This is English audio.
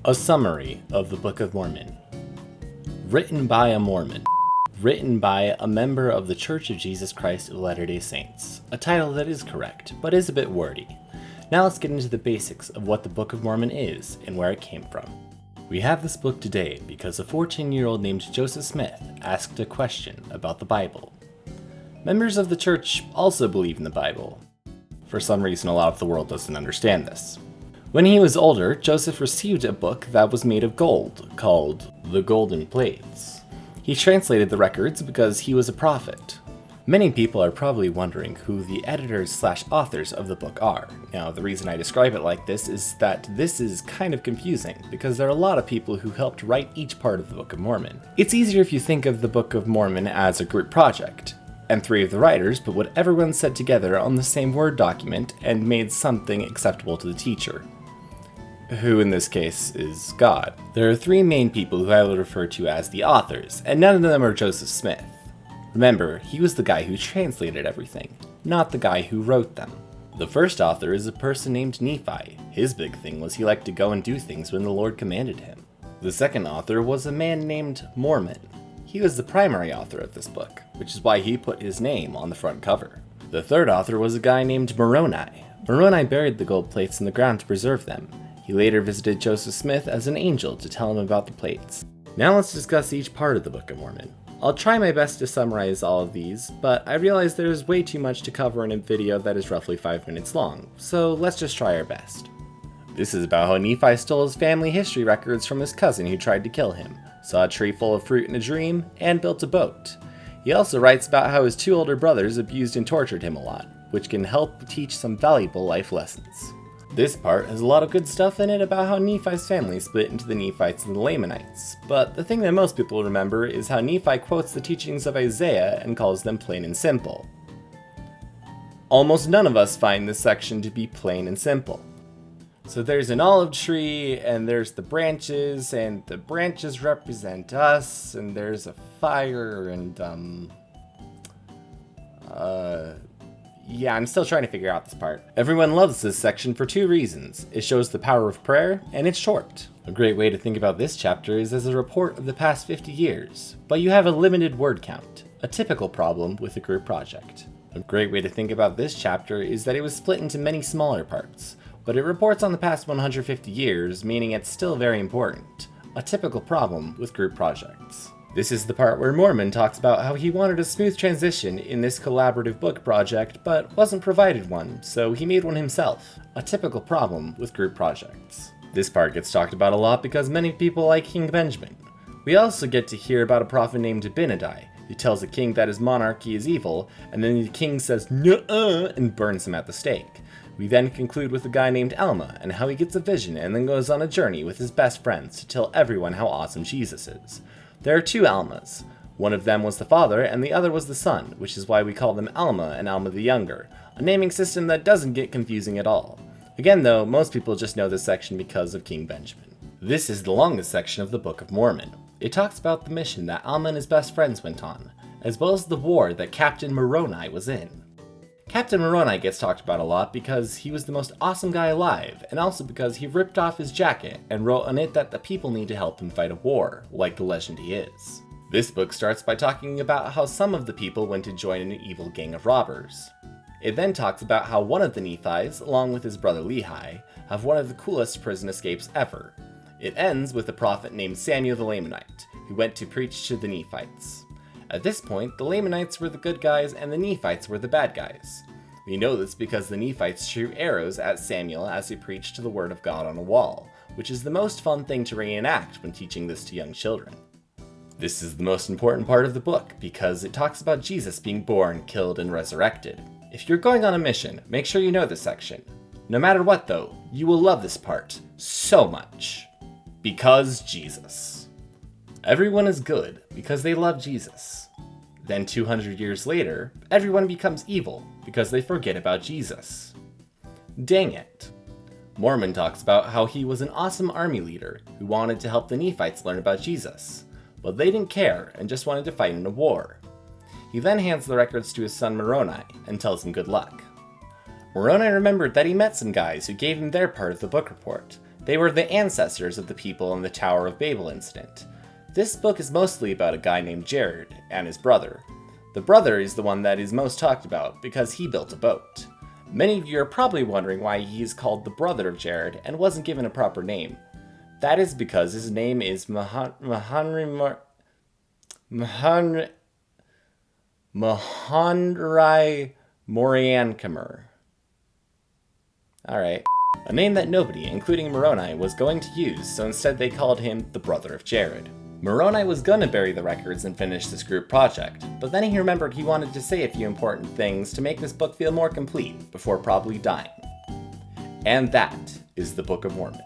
A summary of the Book of Mormon. Written by a Mormon. Written by a member of the Church of Jesus Christ of Latter-day Saints. A title that is correct, but is a bit wordy. Now let's get into the basics of what the Book of Mormon is and where it came from. We have this book today because a 14-year-old named Joseph Smith asked a question about the Bible. Members of the church also believe in the Bible. For some reason, a lot of the world doesn't understand this. When he was older, Joseph received a book that was made of gold, called the Golden Plates. He translated the records because he was a prophet. Many people are probably wondering who the editors/authors of the book are. Now, the reason I describe it like this is that this is kind of confusing, because there are a lot of people who helped write each part of the Book of Mormon. It's easier if you think of the Book of Mormon as a group project, and three of the writers put what everyone said together on the same Word document and made something acceptable to the teacher, who in this case is God. There are three main people who I will refer to as the authors, and none of them are Joseph Smith. Remember, he was the guy who translated everything, not the guy who wrote them. The first author is a person named Nephi. His big thing was he liked to go and do things when the Lord commanded him. The second author was a man named Mormon. He was the primary author of this book, which is why he put his name on the front cover. The third author was a guy named Moroni. Moroni buried the gold plates in the ground to preserve them. He later visited Joseph Smith as an angel to tell him about the plates. Now let's discuss each part of the Book of Mormon. I'll try my best to summarize all of these, but I realize there is way too much to cover in a video that is roughly 5 minutes long, so let's just try our best. This is about how Nephi stole his family history records from his cousin who tried to kill him, saw a tree full of fruit in a dream, and built a boat. He also writes about how his two older brothers abused and tortured him a lot, which can help teach some valuable life lessons. This part has a lot of good stuff in it about how Nephi's family split into the Nephites and the Lamanites, but the thing that most people remember is how Nephi quotes the teachings of Isaiah and calls them plain and simple. Almost none of us find this section to be plain and simple. So there's an olive tree, and there's the branches represent us, and there's a fire, and yeah, I'm still trying to figure out this part. Everyone loves this section for two reasons. It shows the power of prayer, and it's short. A great way to think about this chapter is as a report of the past 50 years, but you have a limited word count, a typical problem with a group project. A great way to think about this chapter is that it was split into many smaller parts, but it reports on the past 150 years, meaning it's still very important. A typical problem with group projects. This is the part where Mormon talks about how he wanted a smooth transition in this collaborative book project, but wasn't provided one, so he made one himself. A typical problem with group projects. This part gets talked about a lot because many people like King Benjamin. We also get to hear about a prophet named Abinadi, who tells the king that his monarchy is evil, and then the king says "Nuh-uh" and burns him at the stake. We then conclude with a guy named Alma and how he gets a vision and then goes on a journey with his best friends to tell everyone how awesome Jesus is. There are two Almas. One of them was the father and the other was the son, which is why we call them Alma and Alma the Younger, a naming system that doesn't get confusing at all. Again though, most people just know this section because of King Benjamin. This is the longest section of the Book of Mormon. It talks about the mission that Alma and his best friends went on, as well as the war that Captain Moroni was in. Captain Moroni gets talked about a lot because he was the most awesome guy alive, and also because he ripped off his jacket and wrote on it that the people need to help him fight a war, like the legend he is. This book starts by talking about how some of the people went to join an evil gang of robbers. It then talks about how one of the Nephis, along with his brother Lehi, have one of the coolest prison escapes ever. It ends with a prophet named Samuel the Lamanite, who went to preach to the Nephites. At this point, the Lamanites were the good guys and the Nephites were the bad guys. We know this because the Nephites threw arrows at Samuel as he preached the word of God on a wall, which is the most fun thing to reenact when teaching this to young children. This is the most important part of the book because it talks about Jesus being born, killed, and resurrected. If you're going on a mission, make sure you know this section. No matter what though, you will love this part so much. Because Jesus. Everyone is good because they love Jesus. Then 200 years later, everyone becomes evil because they forget about Jesus. Dang it. Mormon talks about how he was an awesome army leader who wanted to help the Nephites learn about Jesus, but they didn't care and just wanted to fight in a war. He then hands the records to his son Moroni and tells him good luck. Moroni remembered that he met some guys who gave him their part of the book report, They were the ancestors of the people in the Tower of Babel incident. This book is mostly about a guy named Jared and his brother. The brother is the one that is most talked about because he built a boat. Many of you are probably wondering why he is called the brother of Jared and wasn't given a proper name. That is because his name is Mahanrai Moriankamer. Alright. A name that nobody, including Moroni, was going to use, so instead they called him the brother of Jared. Moroni was gonna bury the records and finish this group project, but then he remembered he wanted to say a few important things to make this book feel more complete before probably dying. And that is the Book of Mormon.